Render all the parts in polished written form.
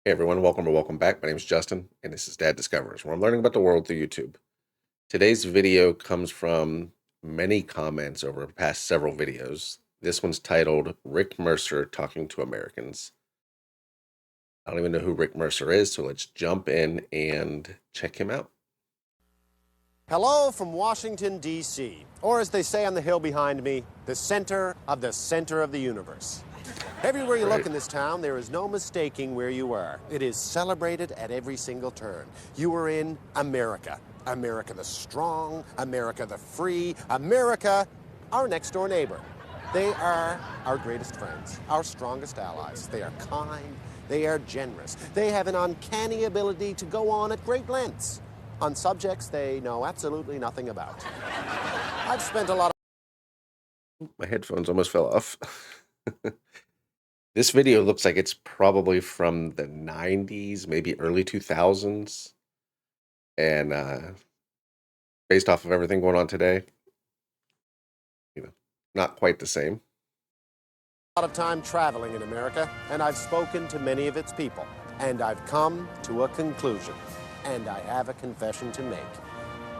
Hey everyone, welcome or welcome back. My name is Justin, and this is Dad Discovers, where I'm learning about the world through YouTube. Today's video comes from many comments over the past several videos. This one's titled Rick Mercer Talking to Americans. I don't even know who Rick Mercer is, so let's jump in and check him out. Hello from Washington, D.C., or as they say on the hill behind me, the center of the universe. Everywhere you look in this town, there is no mistaking where you are. It is celebrated at every single turn. You are in America. America the strong, America the free, America, our next door neighbor. They are our greatest friends, our strongest allies. They are kind, they are generous. They have an uncanny ability to go on at great lengths on subjects they know absolutely nothing about. I've spent a lot of... My headphones almost fell off. This video looks like it's probably from the 90s, maybe early 2000s. And based off of everything going on today, not quite the same. A lot of time traveling in America, and I've spoken to many of its people, and I've come to a conclusion, and I have a confession to make.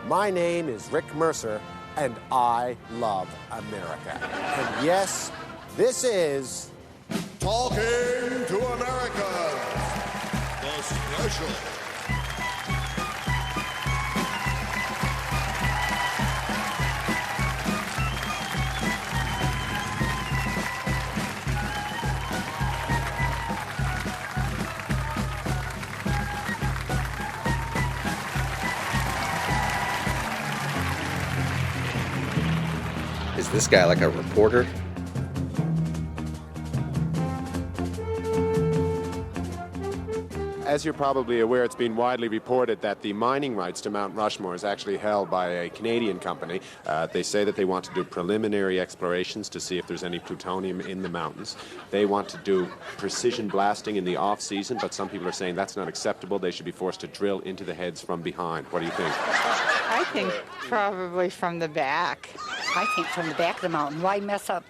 My name is Rick Mercer, and I love America. And yes, this is Talking to America, the special. Is this guy like a reporter? As you're probably aware, it's been widely reported that the mining rights to Mount Rushmore is actually held by a Canadian company. They say that they want to do preliminary explorations to see if there's any plutonium in the mountains. They want to do precision blasting in the off-season, but some people are saying that's not acceptable. They should be forced to drill into the heads from behind. What do you think? I think probably from the back. I think from the back of the mountain. Why mess up?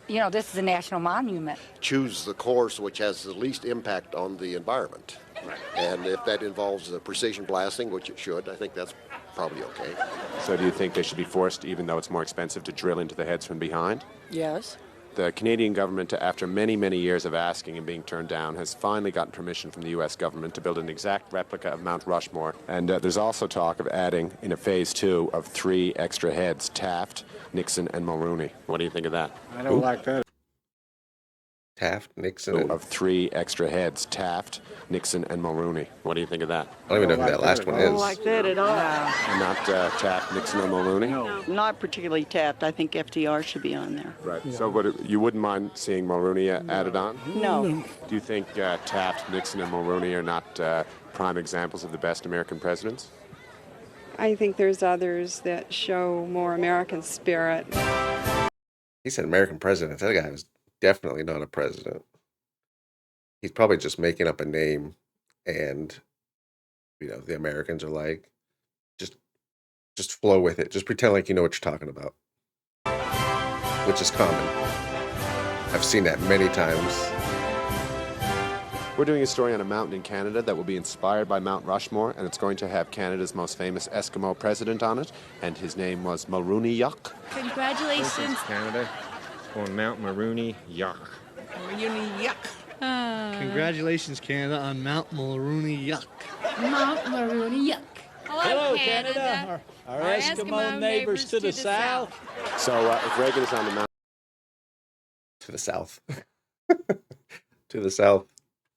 You know, this is a national monument. Choose the course which has the least impact on the environment. Right. And if that involves precision blasting, which it should, I think that's probably okay. So do you think they should be forced, even though it's more expensive, to drill into the heads from behind? Yes. The Canadian government, after many, many years of asking and being turned down, has finally gotten permission from the U.S. government to build an exact replica of Mount Rushmore. And there's also talk of adding, in a phase 2, of 3 extra heads, Taft, Nixon, and Mulrooney. What do you think of that? I don't like that. Taft, Nixon, Of 3 extra heads, Taft, Nixon, and Mulrooney. What do you think of that? I don't even know who that last one I is. don't like that at all. Not Taft, Nixon, or Mulrooney? No. Not particularly Taft. I think FDR should be on there. Right. So you wouldn't mind seeing Mulrooney added on? No. Do you think Taft, Nixon, and Mulrooney are not prime examples of the best American presidents? I think there's others that show more American spirit. He said American president. That guy was definitely not a president. He's probably just making up a name, and the Americans are like, just flow with it. Just pretend like you know what you're talking about, which is common. I've seen that many times. We're doing a story on a mountain in Canada that will be inspired by Mount Rushmore, and it's going to have Canada's most famous Eskimo president on it, and his name was Mulrooney Yuck. Congratulations. Canada on Mount Mulrooney Yuck. Mulrooney Yuck. Congratulations, Canada, on Mount Mulrooney Yuck. Mount Mulrooney Yuck. Hello, Canada. Our Eskimo neighbors to the south. So if Reagan is on the mountain... To the south. To the south.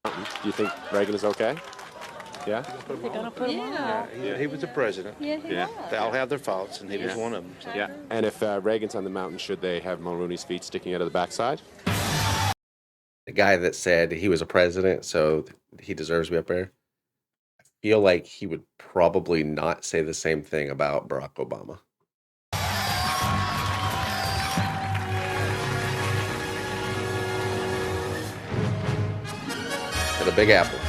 Do you think Reagan is okay? Yeah? They're going to put him on. Yeah, he was the president. Yeah. They all have their faults, and he was one of them. So. Yeah. And if Reagan's on the mountain, should they have Mulrooney's feet sticking out of the backside? The guy that said he was a president, so he deserves to be up there. I feel like he would probably not say the same thing about Barack Obama. To the Big Apple.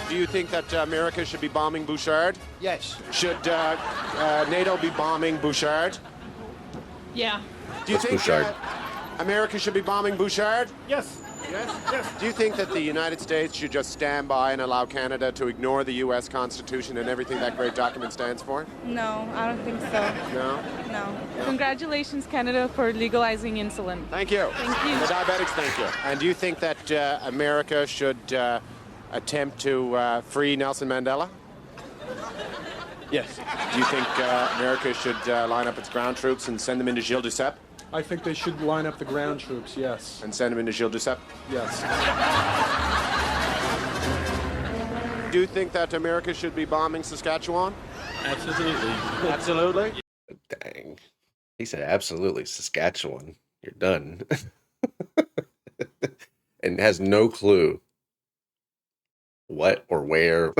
Do you think that America should be bombing Bouchard? Yes. Should NATO be bombing Bouchard? Yeah. Do you That's think Bouchard. America should be bombing Bouchard? Yes. Yes. Do you think that the United States should just stand by and allow Canada to ignore the U.S. Constitution and everything that great document stands for? No, I don't think so. No? No. Congratulations, Canada, for legalizing insulin. Thank you. Thank you. The diabetics, thank you. And do you think that America should attempt to free Nelson Mandela? Yes. Do you think America should line up its ground troops and send them into Gilles Duceppe? I think they should line up the ground troops, yes. And send them into Gilles Duceppe? Yes. Do you think that America should be bombing Saskatchewan? Absolutely. Absolutely. Dang. He said, absolutely, Saskatchewan. You're done. And has no clue what or where.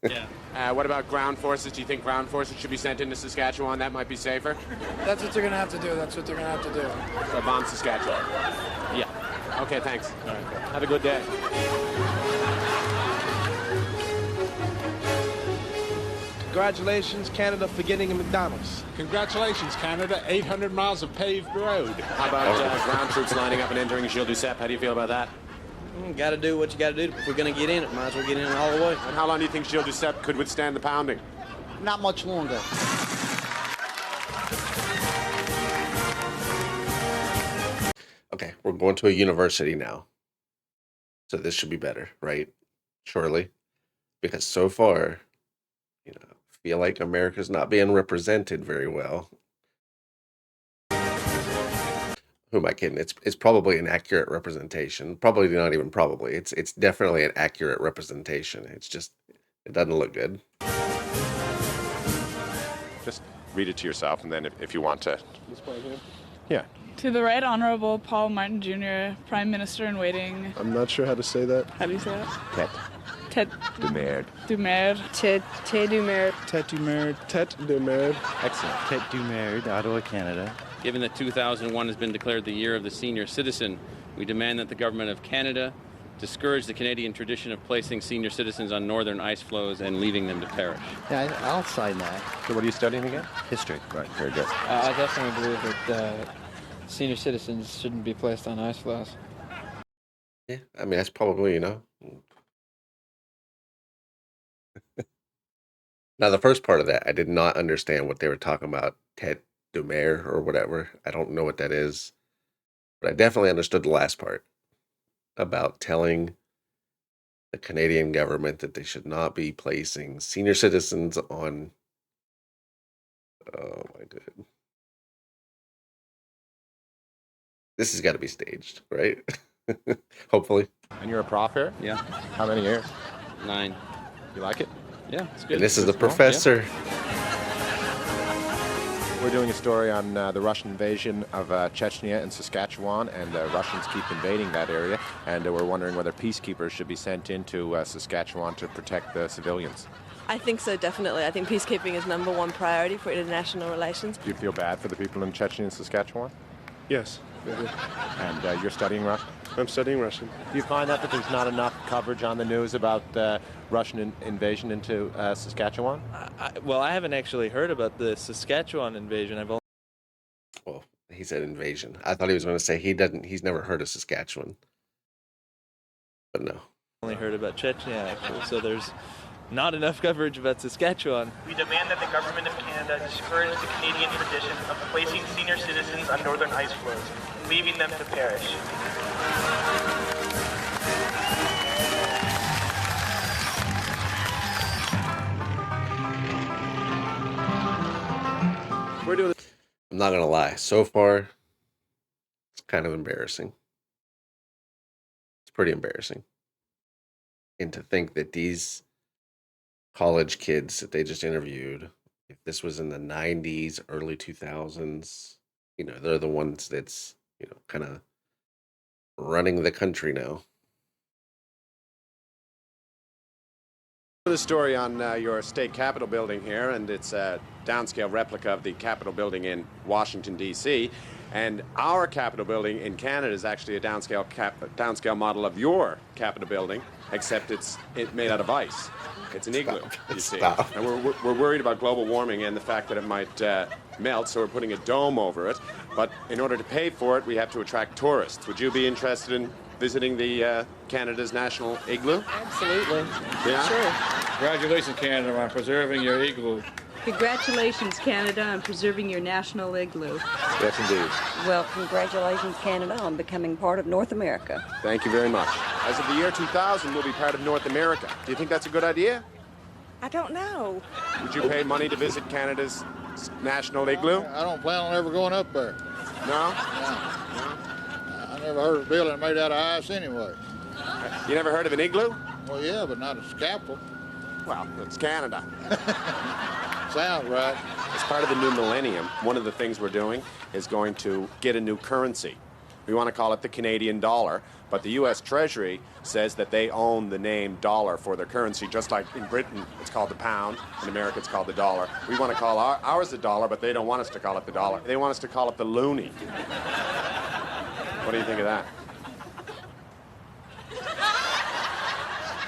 Yeah. What about ground forces? Do you think ground forces should be sent into Saskatchewan? That might be safer. That's what they're going to have to do. That's what they're going to have to do. So bomb Saskatchewan. Yeah. Okay, thanks. Have a good day. Congratulations, Canada, for getting a McDonald's. Congratulations, Canada. 800 miles of paved road. How about ground troops lining up and entering Gilles Duceppe? How do you feel about that? Got to do what you got to do. If we're going to get in it, might as well get in it all the way. And how long do you think Gilles Duceppe could withstand the pounding? Not much longer. Okay, we're going to a university now. So this should be better, right? Surely. Because so far, feel like America's not being represented very well. Who am I kidding? It's probably an accurate representation. Probably not even probably. It's definitely an accurate representation. It's just it doesn't look good. Just read it to yourself, and then if you want to. This part here? Yeah. To the Right Honorable Paul Martin Jr., Prime Minister in Waiting. I'm not sure how to say that. How do you say that? Tête Tête de merde. de mer. Te du mer. Tête du merde. Tête de merde. Excellent. Tête du Maire, Ottawa, Canada. Given that 2001 has been declared the year of the senior citizen, we demand that the government of Canada discourage the Canadian tradition of placing senior citizens on northern ice floes and leaving them to perish. Yeah, I'll sign that. So what are you studying again? History. Right, very good. I definitely believe that senior citizens shouldn't be placed on ice floes. Yeah, I mean that's probably Now the first part of that, I did not understand what they were talking about. Tête du mer or whatever. I don't know what that is, but I definitely understood the last part about telling the Canadian government that they should not be placing senior citizens on. Oh my god. This has got to be staged, right? Hopefully. And you're a prof here? Yeah, How many years? 9. You like it? Yeah, it's good. And this is the It's cool, professor. We're doing a story on the Russian invasion of Chechnya and Saskatchewan, and the Russians keep invading that area, and we're wondering whether peacekeepers should be sent into Saskatchewan to protect the civilians. I think so, definitely. I think peacekeeping is number one priority for international relations. Do you feel bad for the people in Chechnya and Saskatchewan? Yes. And you're studying Russian? I'm studying Russian. Do you find that there's not enough coverage on the news about the Russian invasion into Saskatchewan? Well, I haven't actually heard about the Saskatchewan invasion. I've only Well, he said invasion. I thought he was going to say he's never heard of Saskatchewan. But no. heard about Chechnya, actually. So there's not enough coverage about Saskatchewan. We demand that the government of Canada discourage the Canadian tradition of placing senior citizens on northern ice floes, leaving them to perish. We're doing. I'm not going to lie. So far, it's kind of embarrassing. It's pretty embarrassing. And to think that these college kids that they just interviewed, if this was in the 90s, early 2000s, they're the ones that's, kind of running the country now. The story on your state capitol building here, and it's a downscale replica of the Capitol building in Washington, D.C. And our Capitol building in Canada is actually a downscale model of your Capitol building, except it's made out of ice. It's an igloo, you see. Stop. And we're worried about global warming and the fact that it might melt, so we're putting a dome over it. But in order to pay for it, we have to attract tourists. Would you be interested in visiting the Canada's national igloo? Absolutely. Yeah? Sure. Congratulations, Canada, on preserving your igloo. Congratulations, Canada, on preserving your national igloo. Yes, indeed. Well, congratulations, Canada, on becoming part of North America. Thank you very much. As of the year 2000, we'll be part of North America. Do you think that's a good idea? I don't know. Would you pay money to visit Canada's national igloo? I don't plan on ever going up there. No? I never heard of a building made out of ice anyway. You never heard of an igloo? Well, yeah, but not a scalpel. Well, it's Canada. Sounds right. As part of the new millennium, one of the things we're doing is going to get a new currency. We want to call it the Canadian dollar, but the U.S. Treasury says that they own the name dollar for their currency, just like in Britain it's called the pound, in America it's called the dollar. We want to call ours the dollar, but they don't want us to call it the dollar. They want us to call it the loonie. What do you think of that?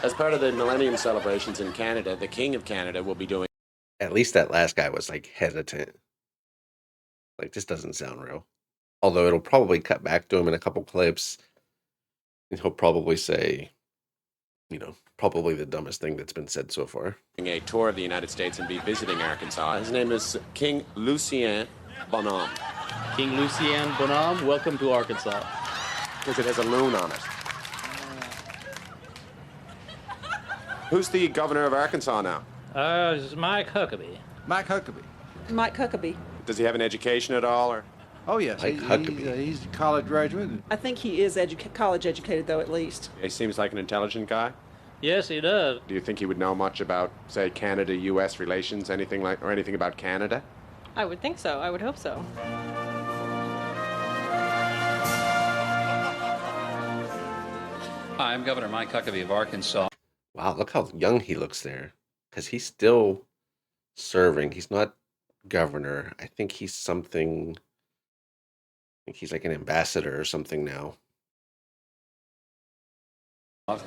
As part of the millennium celebrations in Canada, the King of Canada will be doing... At least that last guy was like hesitant. Like, this doesn't sound real. Although it'll probably cut back to him in a couple clips. And he'll probably say, you know, probably the dumbest thing that's been said so far. A tour of the United States and be visiting Arkansas. His name is King Lucien Bonhomme. King Lucien Bonhomme, welcome to Arkansas. Because it has a loon on it. Who's the governor of Arkansas now? It's Mike Huckabee. Mike Huckabee. Mike Huckabee. Does he have an education at all, or? Oh, yes. He's a college graduate. I think he is college educated, though, at least. He seems like an intelligent guy. Yes, he does. Do you think he would know much about, say, Canada-U.S. relations, anything about Canada? I would think so. I would hope so. Hi, I'm Governor Mike Huckabee of Arkansas. Wow, look how young he looks there. Because he's still serving. He's not governor. I think he's something... I think he's like an ambassador or something now.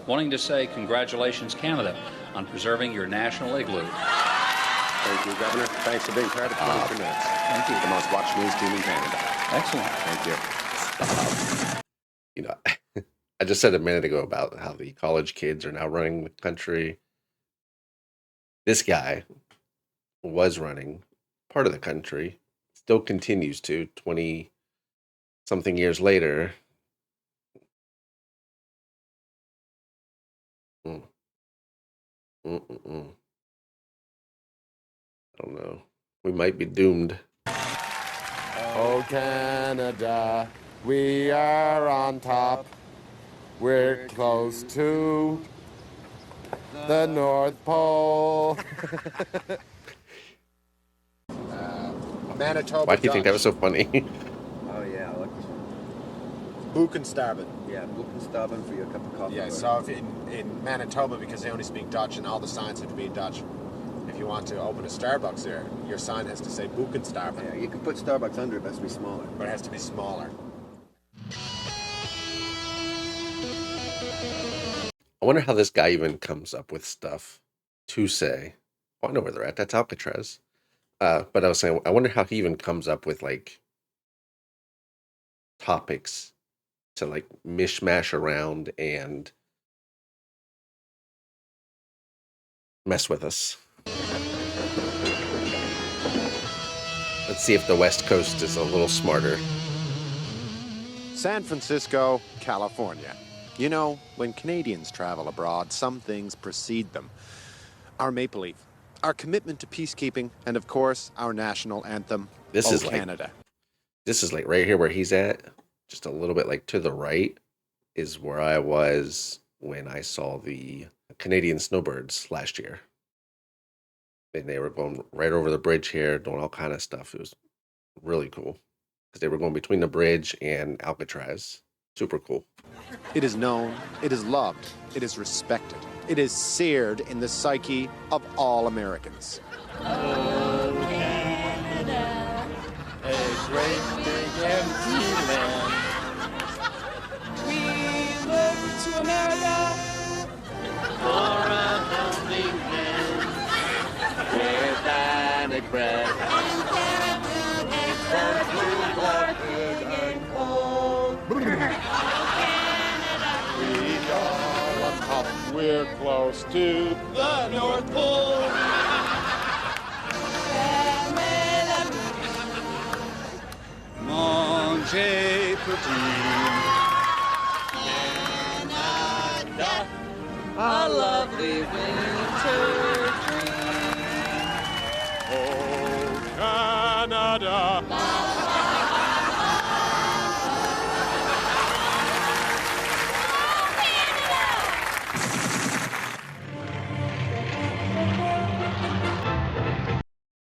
Wanting to say congratulations, Canada, on preserving your national igloo. Thank you, Governor. Thanks for being part of 23 Minutes. Thank you. The most watched news team in Canada. Excellent. Thank you. You know, I just said a minute ago about how the college kids are now running the country. This guy was running part of the country, still continues to 20-something years later. I don't know. We might be doomed. Oh, Canada, we are on top. We're close to the North Pole. Manitoba. Why do you think that was so funny? Oh, yeah, I like this one. Buchenstaben. Yeah, Buchenstaben for your cup of coffee. Yeah, so if in Manitoba, because they only speak Dutch and all the signs have to be in Dutch, if you want to open a Starbucks there, your sign has to say Buchenstaben. Yeah, you can put Starbucks under it, but it has to be smaller. But it has to be smaller. I wonder how this guy even comes up with stuff to say. Oh, I know where they're at. That's Alcatraz. But I was saying, I wonder how he even comes up with like topics to like mishmash around and mess with us. Let's see if the West Coast is a little smarter. San Francisco, California. You know, when Canadians travel abroad, some things precede them. Our maple leaf, our commitment to peacekeeping, and of course, our national anthem, This is Canada. This is like right here where he's at, just a little bit like to the right is where I was when I saw the Canadian snowbirds last year. And they were going right over the bridge here, doing all kind of stuff. It was really cool because they were going between the bridge and Alcatraz. Super cool. It is known, it is loved, it is respected. It is seared in the psyche of all Americans. Oh, Canada, a great big empty land. We look to America For a helping hand. With Atlantic breath. up, we're close to the North Pole. Manger petit. Canada, A lovely winter dream. oh Canada.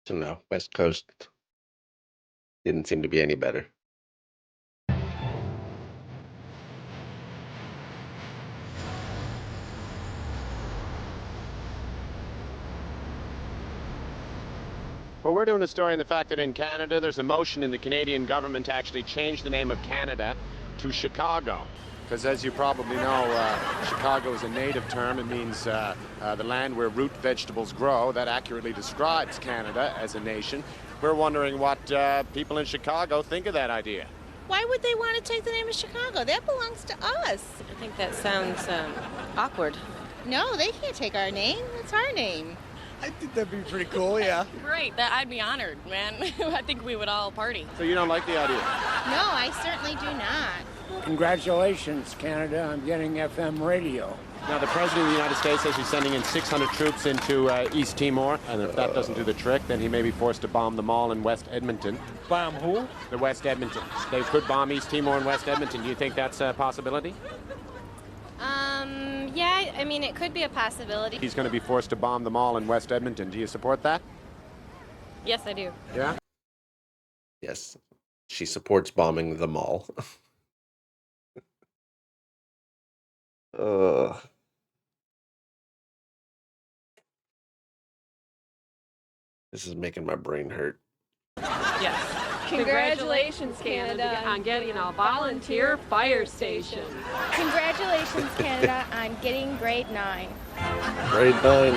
So no, West Coast didn't seem to be any better. Well, we're doing a story on the fact that in Canada, there's a motion in the Canadian government to actually change the name of Canada to Chicago. Because as you probably know, Chicago is a native term. It means the land where root vegetables grow. That accurately describes Canada as a nation. We're wondering what people in Chicago think of that idea. Why would they want to take the name of Chicago? That belongs to us. I think that sounds awkward. No, they can't take our name. It's our name. I think that'd be pretty cool, yeah. Great, I'd be honored, man. I think we would all party. So you don't like the idea? No, I certainly do not. Congratulations, Canada, on getting FM radio. Now, the President of the United States says he's sending in 600 troops into East Timor, and if that doesn't do the trick, then he may be forced to bomb the mall in West Edmonton. Bomb who? The West Edmonton. They could bomb East Timor and West Edmonton. Do you think that's a possibility? Yeah, I mean, it could be a possibility. He's going to be forced to bomb the mall in West Edmonton. Do you support that? Yes, I do. Yeah? Yes, she supports bombing the mall. This is making my brain hurt. Yes. Congratulations, Canada, on getting a volunteer fire station. Congratulations, Canada, on getting grade 9. Grade 9.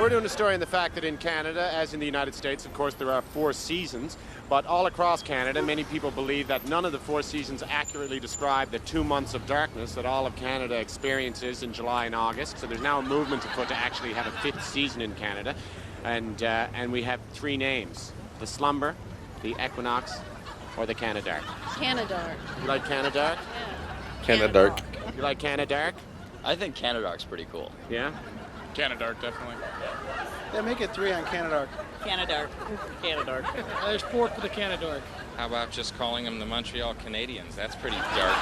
We're doing a story on the fact that in Canada, as in the United States, of course, there are 4 seasons. But all across Canada, many people believe that none of the 4 seasons accurately describe the 2 months of darkness that all of Canada experiences in July and August. So there's now a movement afoot to actually have a 5th season in Canada. And we have 3 names: the Slumber, the Equinox, or the Canadark. Canadark. You like Canadark? Yeah. Canadark. You like Canadark? I think Canadark's pretty cool. Yeah? Canadark, definitely. Yeah, make it 3 on Canadark. Canadark. Canadark. There's 4 for the Canadark. How about just calling them the Montreal Canadiens? That's pretty dark.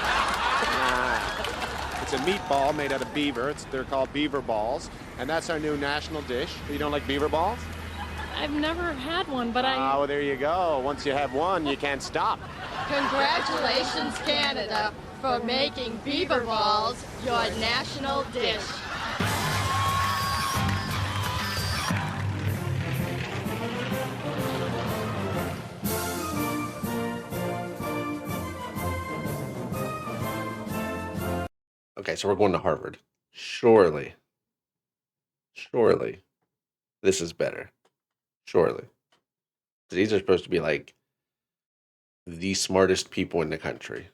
It's a meatball made out of beaver. They're called beaver balls. And that's our new national dish. You don't like beaver balls? I've never had one, but Oh, there you go. Once you have one, you can't stop. Congratulations, Canada, for making beaver balls your national dish. Okay, so we're going to Harvard. Surely, this is better. Surely. These are supposed to be like the smartest people in the country.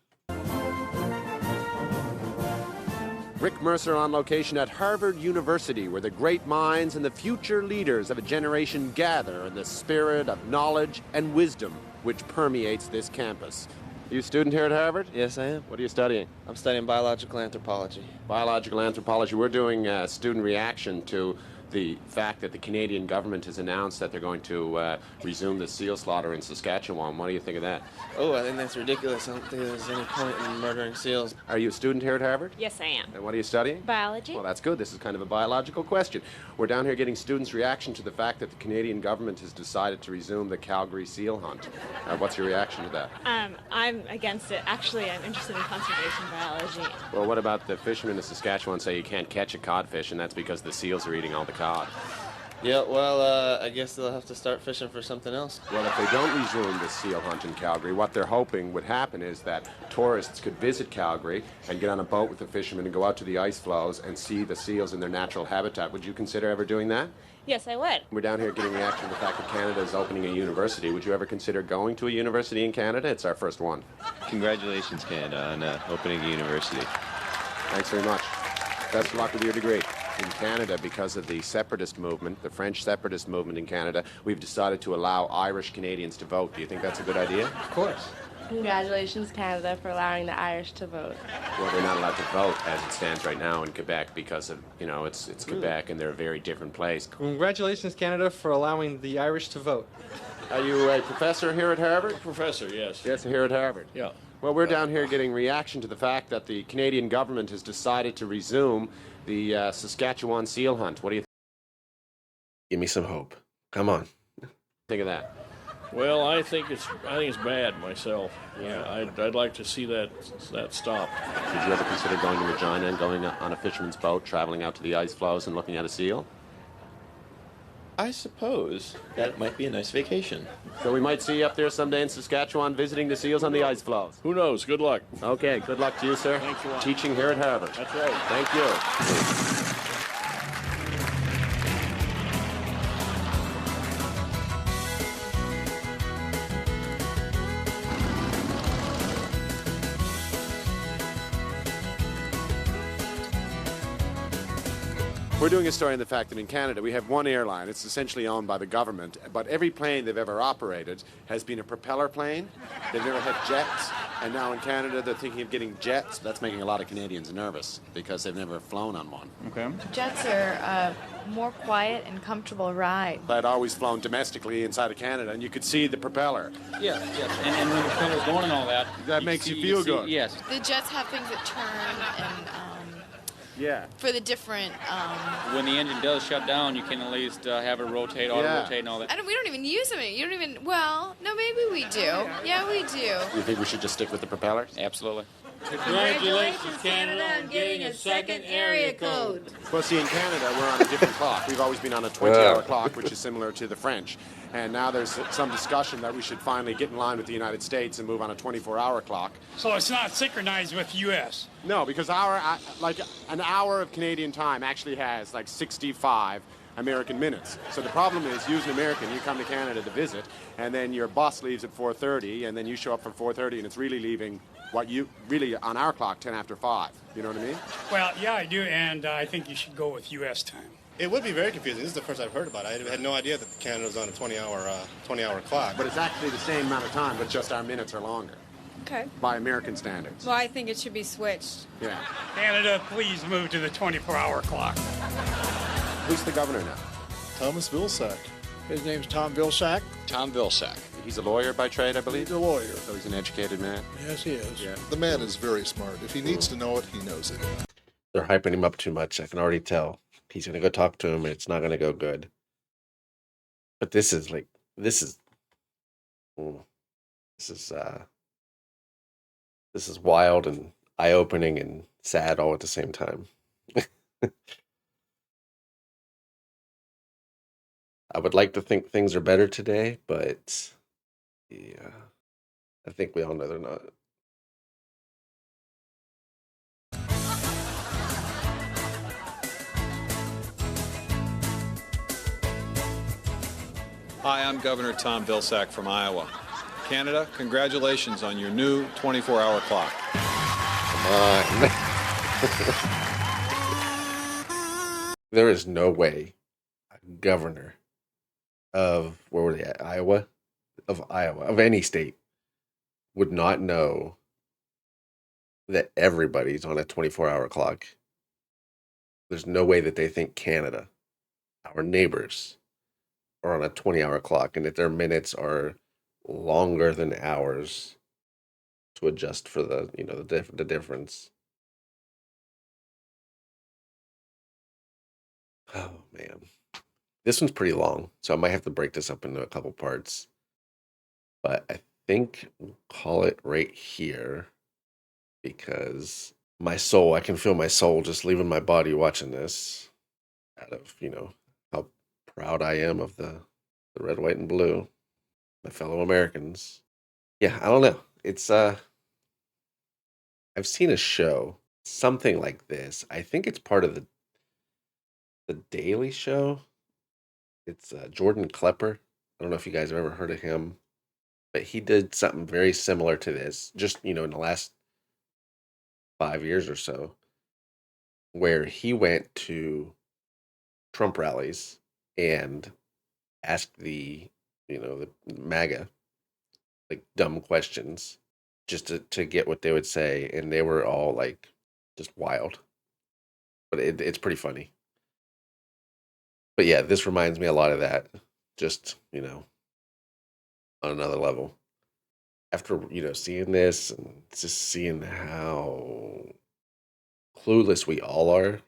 Rick Mercer on location at Harvard University, where the great minds and the future leaders of a generation gather in the spirit of knowledge and wisdom which permeates this campus. You a student here at Harvard? Yes, I am. What are you studying? I'm studying biological anthropology. Biological anthropology. We're doing a student reaction to the fact that the Canadian government has announced that they're going to resume the seal slaughter in Saskatchewan. What do you think of that? Oh, I think that's ridiculous. I don't think there's any point in murdering seals. Are you a student here at Harvard? Yes, I am. And what are you studying? Biology. Well, that's good. This is kind of a biological question. We're down here getting students' reaction to the fact that the Canadian government has decided to resume the Calgary seal hunt. What's your reaction to that? I'm against it. Actually, I'm interested in conservation biology. Well, what about the fishermen of Saskatchewan say you can't catch a codfish, and that's because the seals are eating all the cod? Yeah, well, I guess they'll have to start fishing for something else. Well, if they don't resume the seal hunt in Calgary, what they're hoping would happen is that tourists could visit Calgary and get on a boat with the fishermen and go out to the ice floes and see the seals in their natural habitat. Would you consider ever doing that? Yes, I would. We're down here getting reaction to the fact that Canada is opening a university. Would you ever consider going to a university in Canada? It's our first one. Congratulations, Canada, on opening a university. Thanks very much. Best of luck with your degree. In Canada, because of the separatist movement, the French separatist movement in Canada, we've decided to allow Irish Canadians to vote. Do you think that's a good idea? Of course. Congratulations, Canada, for allowing the Irish to vote. Well, they're not allowed to vote as it stands right now in Quebec because of, it's Quebec and they're a very different place. Congratulations, Canada, for allowing the Irish to vote. Are you a professor here at Harvard? Professor, yes. Yes, here at Harvard. Yeah. Well, we're down here getting reaction to the fact that the Canadian government has decided to resume the Saskatchewan seal hunt. What do you Give me some hope. Come on. think of that? Well, I think it's bad myself. Yeah, I'd like to see that stopped. Did you ever consider going to Regina and going on a fisherman's boat, traveling out to the ice floes and looking at a seal? I suppose that might be a nice vacation. So we might see you up there someday in Saskatchewan visiting the seals on the ice floes. Who knows? Good luck. Okay, good luck to you, sir. Thanks a lot. Teaching here at Harvard. That's right. Thank you. We're doing a story on the fact that in Canada we have one airline. It's essentially owned by the government, but every plane they've ever operated has been a propeller plane. They've never had jets, and now in Canada they're thinking of getting jets. That's making a lot of Canadians nervous because they've never flown on one. Okay. Jets are a more quiet and comfortable ride. I'd always flown domestically inside of Canada, and you could see the propeller. Yes. And when the propeller's going and all that, That makes you feel good. Yes. The jets have things that turn and Yeah. for the different. When the engine does shut down, you can at least have it rotate, auto-rotate, and all that. We don't even use them. You don't even. Well, no, maybe we do. Yeah, we do. You think we should just stick with the propellers? Absolutely. Congratulations, Canada, on getting a second area code. Well, see, in Canada, we're on a different clock. We've always been on a 20-hour clock, which is similar to the French. And now there's some discussion that we should finally get in line with the United States and move on a 24-hour clock. So it's not synchronized with U.S.? No, because an hour of Canadian time actually has like 65 American minutes. So the problem is, you as an American, you come to Canada to visit, and then your bus leaves at 4:30, and then you show up for 4:30, and it's really leaving on our clock 10 after 5. You know what I mean? Well, yeah, I do, and I think you should go with U.S. time. It would be very confusing. This is the first I've heard about it. I had no idea that Canada was on a 20-hour clock. But it's actually the same amount of time, but just our minutes are longer. Okay. By American standards. Well, I think it should be switched. Yeah. Canada, please move to the 24-hour clock. Who's the governor now? Thomas Vilsack. His name's Tom Vilsack. Tom Vilsack. He's a lawyer by trade, I believe? He's a lawyer. So he's an educated man? Yes, he is. Yeah. The man is very smart. If he needs to know it, he knows it. They're hyping him up too much. I can already tell. He's going to go talk to him, and it's not going to go good. But this is wild and eye-opening and sad all at the same time. I would like to think things are better today, but yeah, I think we all know they're not. Hi, I'm Governor Tom Vilsack from Iowa. Canada, congratulations on your new 24-hour clock. Come on. There is no way a governor of, where were they at? Iowa? Of any state, would not know that everybody's on a 24-hour clock. There's no way that they think Canada, our neighbors, are on a 20-hour clock, and that their minutes are longer than ours to adjust for the difference. Oh man, this one's pretty long, so I might have to break this up into a couple parts. But I think we'll call it right here because I can feel my soul just leaving my body watching this. Out of how proud I am of the red, white, and blue, my fellow Americans. Yeah, I don't know. It's I've seen a show, something like this. I think it's part of the Daily Show. It's Jordan Klepper. I don't know if you guys have ever heard of him, but he did something very similar to this, just in the last 5 years or so. where he went to Trump rallies and asked the MAGA like dumb questions just to get what they would say, and they were all like just wild. But it's pretty funny. But yeah, this reminds me a lot of that. Just on another level. After seeing this and just seeing how clueless we all are,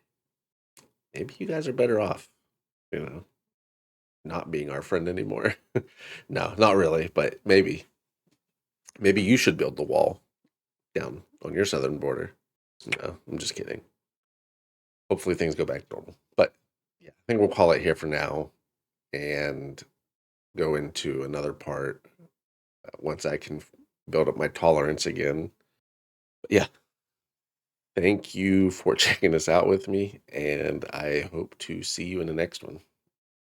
maybe you guys are better off, you know, not being our friend anymore. No, not really, but maybe you should build the wall down on your southern border. No, I'm just kidding. Hopefully things go back to normal. But yeah, I think we'll call it here for now and go into another part once I can build up my tolerance again. But yeah, thank you for checking this out with me, and I hope to see you in the next one.